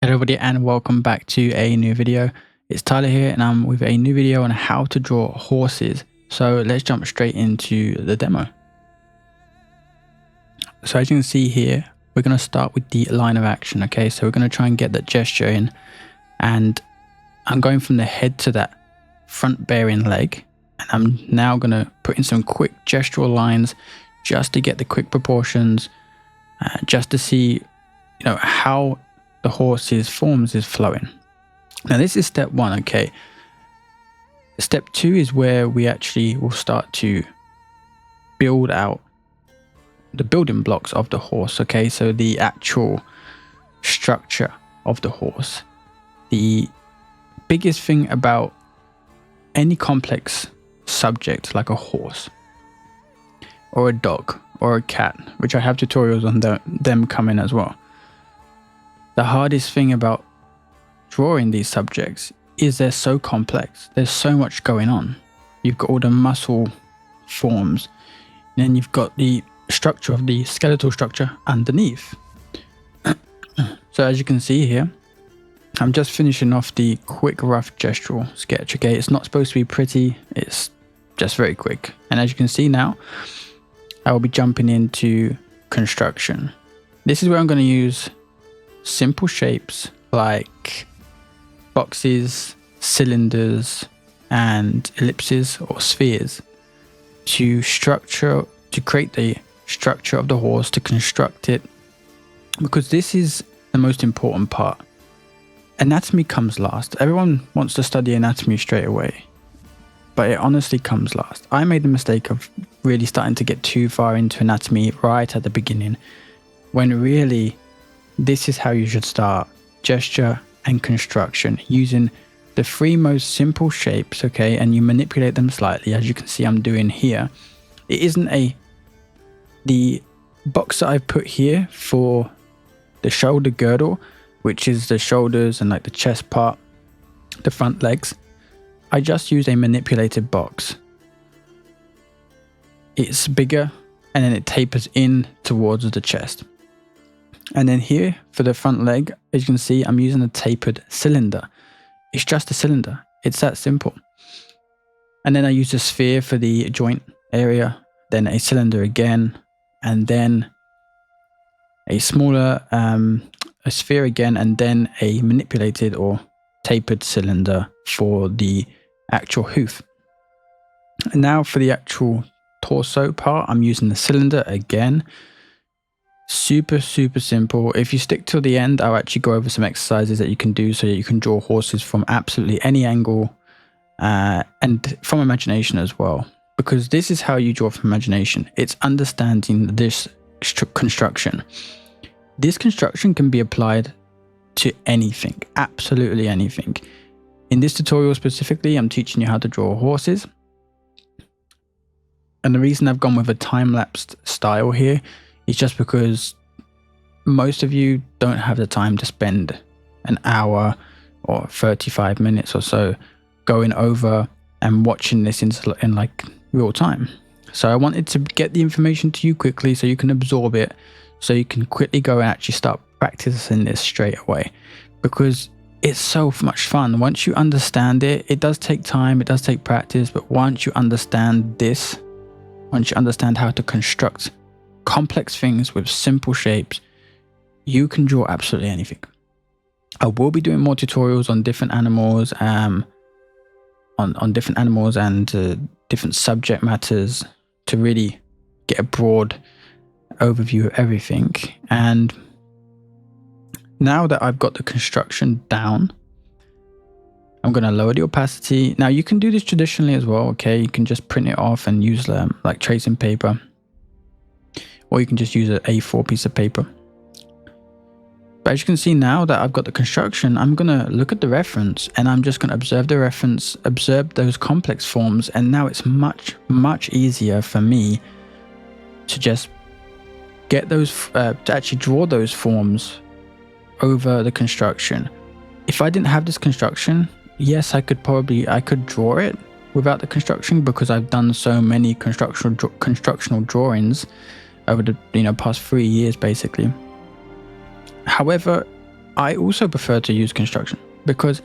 Hello everybody and welcome back to a new video. It's Tyler here and I'm with a new video on how to draw horses. So let's jump straight into the demo. So as you can see here, we're going to start with the line of action. Okay, so we're going to try and get that gesture in, and I'm going from the head to that front bearing leg, and I'm now going to put in some quick gestural lines just to get the quick proportions, just to see how the horse's forms is flowing. Now this is step one. Okay, step two is where we actually will start to build out the building blocks of the horse. Okay, so the actual structure of the horse. The biggest thing about any complex subject like a horse or a dog or a cat, which I have tutorials on them coming as well, the hardest thing about drawing these subjects is they're so complex. There's so much going on. You've got all the muscle forms, and then you've got the structure of the skeletal structure underneath. So as you can see here, I'm just finishing off the quick rough gestural sketch. Okay, it's not supposed to be pretty, it's just very quick. And as you can see now, I will be jumping into construction. This is where I'm going to use simple shapes like boxes, cylinders, and ellipses or spheres to create the structure of the horse, to construct it, because this is the most important part. Anatomy comes last. Everyone wants to study anatomy straight away, but it honestly comes last. I made the mistake of really starting to get too far into anatomy right at the beginning, when really this is how you should start: gesture and construction, using the three most simple shapes. Okay, and you manipulate them slightly, as you can see I'm doing here. It isn't the box that I've put here for the shoulder girdle, which is the shoulders and like the chest part, the front legs. I just use a manipulated box. It's bigger and then it tapers in towards the chest. And then here for the front leg, as you can see, I'm using a tapered cylinder. It's just a cylinder. It's that simple. And then I use a sphere for the joint area, then a cylinder again, and then a smaller a sphere again, and then a manipulated or tapered cylinder for the actual hoof. And now for the actual torso part, I'm using the cylinder again. Super simple. If you stick till the end, I'll actually go over some exercises that you can do so that you can draw horses from absolutely any angle, and from imagination as well, because this is how you draw from imagination. It's understanding this construction. This construction can be applied to anything, absolutely anything. In this tutorial specifically, I'm teaching you how to draw horses, and the reason I've gone with a time-lapsed style here is just because most of you don't have the time to spend an hour or 35 minutes or so going over and watching this in like real time. So I wanted to get the information to you quickly so you can absorb it, so you can quickly go and actually start practicing this straight away, because it's so much fun. Once you understand it, it does take time, it does take practice, but once you understand this, once you understand how to construct complex things with simple shapes, you can draw absolutely anything. I will be doing more tutorials on different animals, on different animals and different subject matters, to really get a broad overview of everything. And now that I've got the construction down, I'm going to lower the opacity. Now you can do this traditionally as well. Okay, you can just print it off and use like tracing paper, or you can just use an A4 piece of paper. But as you can see, now that I've got the construction, I'm going to look at the reference and I'm just going to observe the reference, observe those complex forms, and now it's much easier for me to just get those, to actually draw those forms over the construction. If I didn't have this construction, yes, I could draw it without the construction, because I've done so many constructional drawings over the past 3 years basically. However, I also prefer to use construction because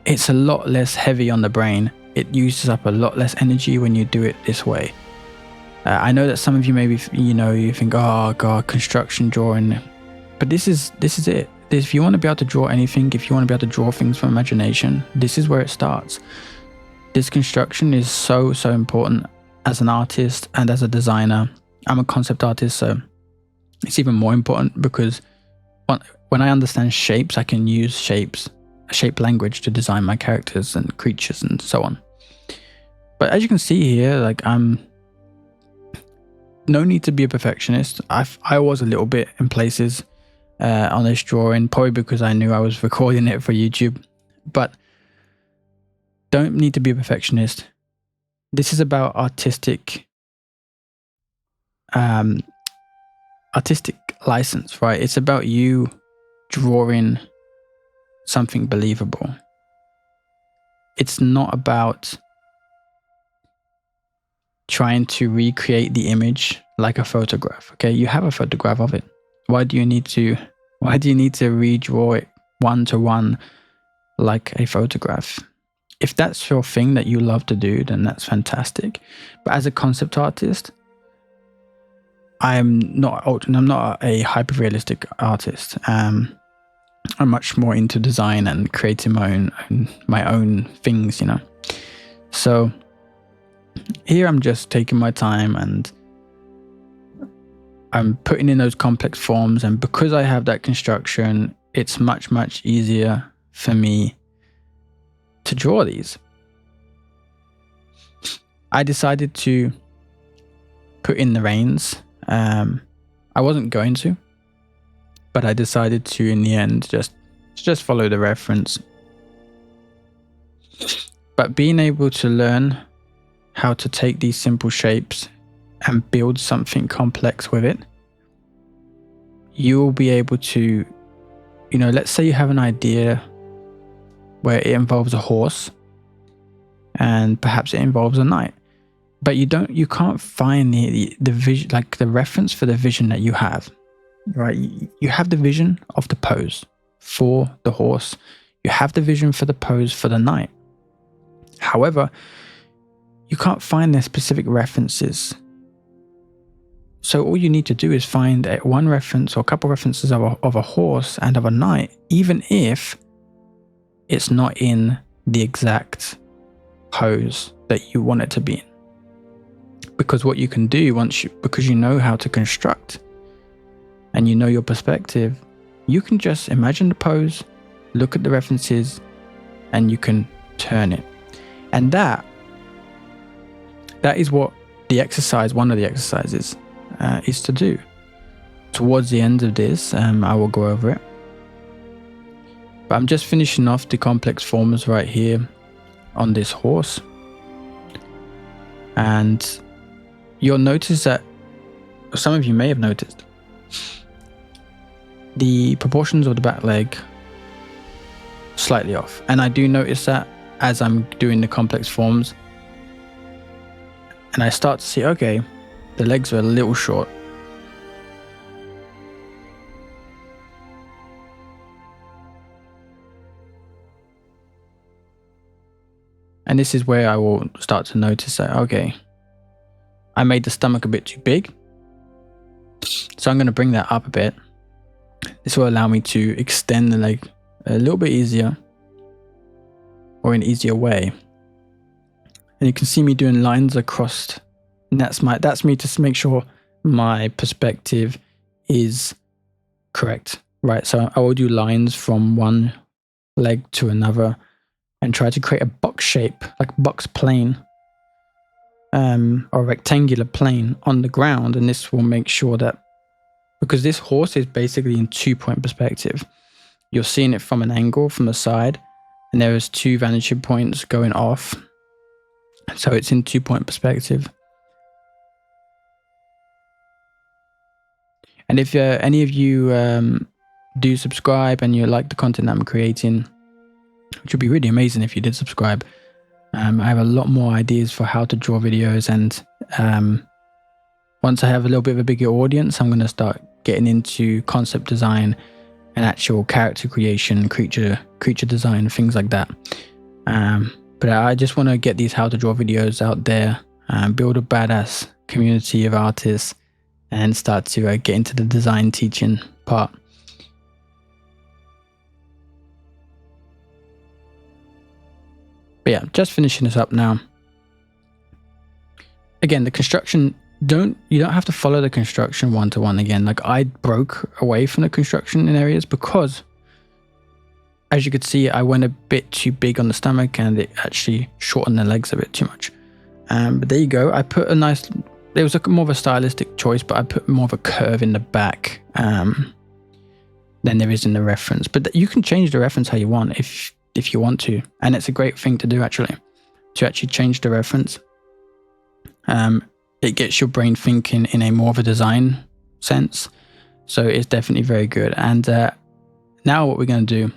it's a lot less heavy on the brain. It uses up a lot less energy when you do it this way. I know that some of you maybe, you think, oh God, construction drawing. But this is it. If you want to be able to draw anything, if you want to be able to draw things from imagination, this is where it starts. This construction is so important as an artist and as a designer. I'm a concept artist, so it's even more important because when I understand shapes, I can use shape language to design my characters and creatures and so on. But as you can see here, like no need to be a perfectionist. I was a little bit in places on this drawing, probably because I knew I was recording it for YouTube, but don't need to be a perfectionist. This is about artistic license, right? It's about you drawing something believable. It's not about trying to recreate the image like a photograph. Okay, you have a photograph of it. Why do you need to redraw it one-to-one like a photograph? If that's your thing that you love to do, then that's fantastic. But as a concept artist, I'm not a hyper-realistic artist. I'm much more into design and creating my own things, So here I'm just taking my time and I'm putting in those complex forms, and because I have that construction, it's much easier for me to draw these. I decided to put in the reins. I wasn't going to, but I decided to in the end just follow the reference. But being able to learn how to take these simple shapes and build something complex with it, you'll be able to, let's say you have an idea where it involves a horse and perhaps it involves a knight, but you can't find the vision, like the reference for the vision that you have, right? You have the vision of the pose for the horse, you have the vision for the pose for the knight. However, you can't find their specific references. So all you need to do is find one reference or a couple references of a horse and of a knight, even if it's not in the exact pose that you want it to be in. Because what you can do because you know how to construct and you know your perspective, you can just imagine the pose, look at the references, and you can turn it. And that is what one of the exercises is to do. Towards the end of this, I will go over it. But I'm just finishing off the complex forms right here on this horse. And you'll notice that, some of you may have noticed, the proportions of the back leg slightly off. And I do notice that as I'm doing the complex forms. And I start to see, okay, the legs are a little short. And this is where I will start to notice that, okay, I made the stomach a bit too big. So I'm going to bring that up a bit. This will allow me to extend the leg a little bit easier, or in an easier way. And you can see me doing lines across, and that's me to make sure my perspective is correct, right? So I will do lines from one leg to another and try to create a box shape, like box plane, or rectangular plane on the ground. And this will make sure that, because this horse is basically in 2-point perspective, you're seeing it from an angle from the side, and there is 2 vantage points going off. So it's in 2-point perspective. And if any of you do subscribe and you like the content that I'm creating, which would be really amazing if you did subscribe, I have a lot more ideas for how to draw videos. And once I have a little bit of a bigger audience, I'm going to start getting into concept design and actual character creation, creature design, things like that. But I just want to get these how to draw videos out there, build a badass community of artists, and start to get into the design teaching part. But yeah, just finishing this up now. Again, the construction, you don't have to follow the construction one-to-one again. Like, I broke away from the construction in areas because, as you could see, I went a bit too big on the stomach and it actually shortened the legs a bit too much. But there you go. I put a nice, it was more of a stylistic choice, but I put more of a curve in the back than there is in the reference. But you can change the reference how you want if you want to. And it's a great thing to do, actually, to actually change the reference. It gets your brain thinking in a more of a design sense. So it's definitely very good. And now what we're going to do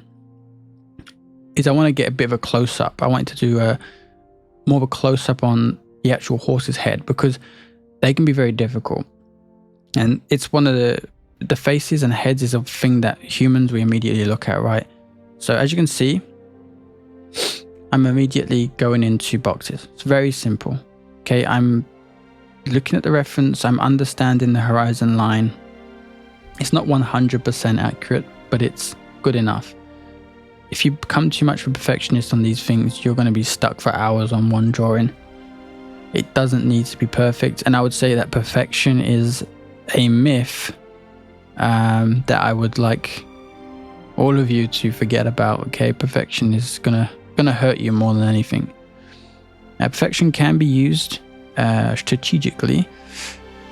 is I want to get a bit of a close-up. I want to do more of a close-up on the actual horse's head, because they can be very difficult. And it's one of the faces and heads is a thing that humans, we immediately look at, right? So as you can see, I'm immediately going into boxes. It's very simple. Okay, I'm looking at the reference, I'm understanding the horizon line. It's not 100% accurate, but it's good enough. If you become too much of a perfectionist on these things, you're going to be stuck for hours on one drawing. It doesn't need to be perfect, and I would say that perfection is a myth that I would like all of you to forget about. Okay, perfection is gonna hurt you more than anything. Perfection can be used strategically,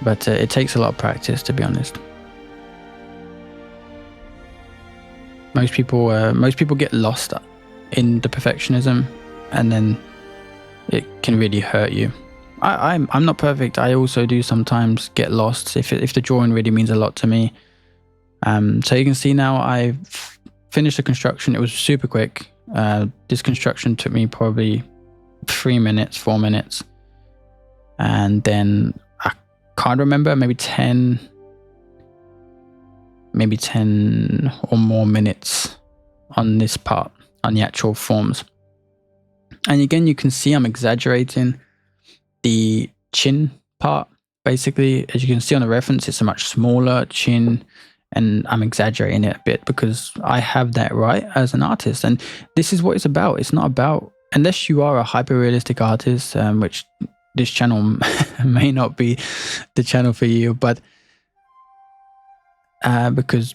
but it takes a lot of practice, to be honest. Most people get lost in the perfectionism, and then it can really hurt you. I'm not perfect. I also do sometimes get lost if the drawing really means a lot to me. So you can see now I've finished the construction. It was super quick. This construction took me probably 3 minutes, 4 minutes. And then I can't remember, maybe 10 or more minutes on this part, on the actual forms. And again, you can see I'm exaggerating the chin part. Basically, as you can see on the reference, it's a much smaller chin, and I'm exaggerating it a bit because I have that right as an artist. And this is what it's about. It's not about, unless you are a hyper-realistic artist, which this channel may not be the channel for you, but because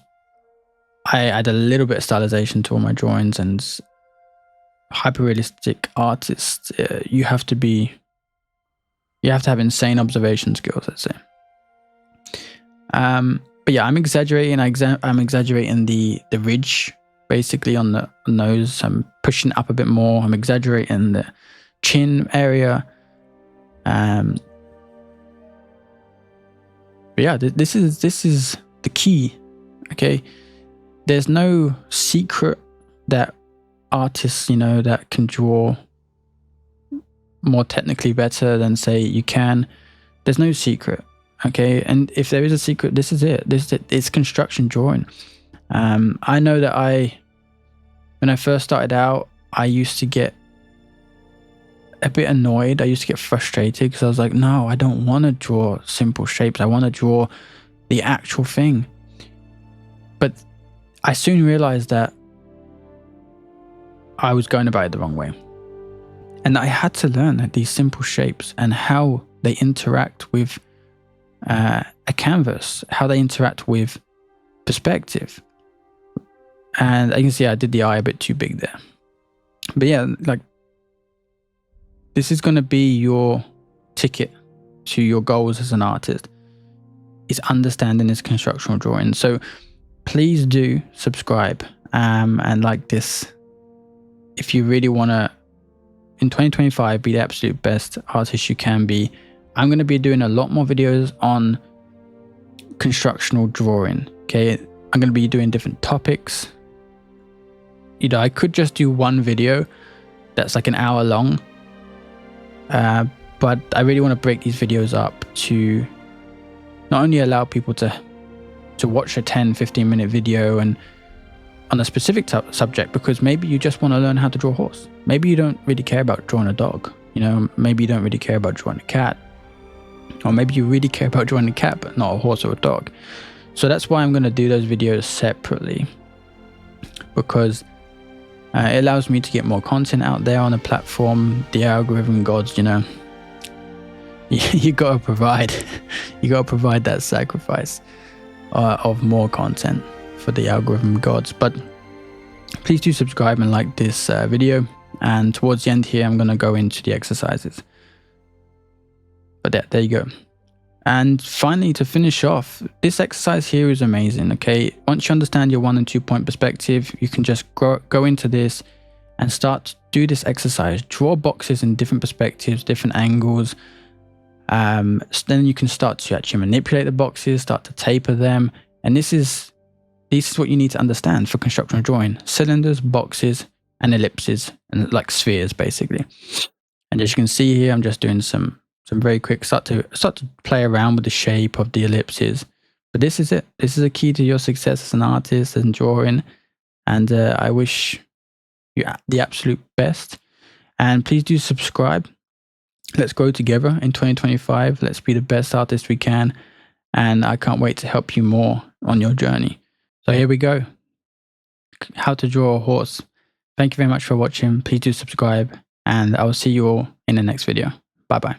I add a little bit of stylization to all my drawings, and hyper-realistic artists, you have to have insane observation skills, let's say. But yeah, I'm exaggerating. I'm exaggerating the ridge basically on the nose. I'm pushing it up a bit more. I'm exaggerating the chin area. But yeah, this is the key. Okay, there's no secret that artists, that can draw more technically better than say you can. There's no secret. Okay, and if there is a secret, this is it. It's construction drawing. I know that when I first started out, I used to get a bit annoyed. I used to get frustrated because I was like, no, I don't want to draw simple shapes. I want to draw the actual thing. But I soon realized that I was going about it the wrong way. And I had to learn that these simple shapes and how they interact with a canvas, how they interact with perspective. And you can see I did the eye a bit too big there. But yeah, like, this is going to be your ticket to your goals as an artist, is understanding this constructional drawing. So please do subscribe and like this if you really want to, in 2025, be the absolute best artist you can be. I'm going to be doing a lot more videos on constructional drawing. Okay, I'm going to be doing different topics. I could just do one video that's like an hour long, but I really want to break these videos up to not only allow people to watch a 10-15 minute video and on a specific subject, because maybe you just want to learn how to draw a horse. Maybe you don't really care about drawing a dog. You know, maybe you don't really care about drawing a cat. Or maybe you really care about drawing a cat, but not a horse or a dog. So that's why I'm going to do those videos separately, because it allows me to get more content out there on the platform. The algorithm gods, you know, you gotta provide that sacrifice of more content for the algorithm gods. But please do subscribe and like this video, and towards the end here I'm going to go into the exercises. But there you go. And finally, to finish off, this exercise here is amazing. Okay, once you understand your 1 and 2 point perspective, you can just go into this and start to do this exercise. Draw boxes in different perspectives, different angles. Then you can start to actually manipulate the boxes, start to taper them. And this is what you need to understand for constructional drawing: cylinders, boxes, and ellipses, and like spheres basically. And as you can see here, I'm just doing some very quick start to play around with the shape of the ellipses. But this is it. This is a key to your success as an artist and drawing. And I wish you the absolute best. And please do subscribe. Let's grow together in 2025. Let's be the best artists we can. And I can't wait to help you more on your journey. So here we go. How to draw a horse. Thank you very much for watching. Please do subscribe. And I will see you all in the next video. Bye-bye.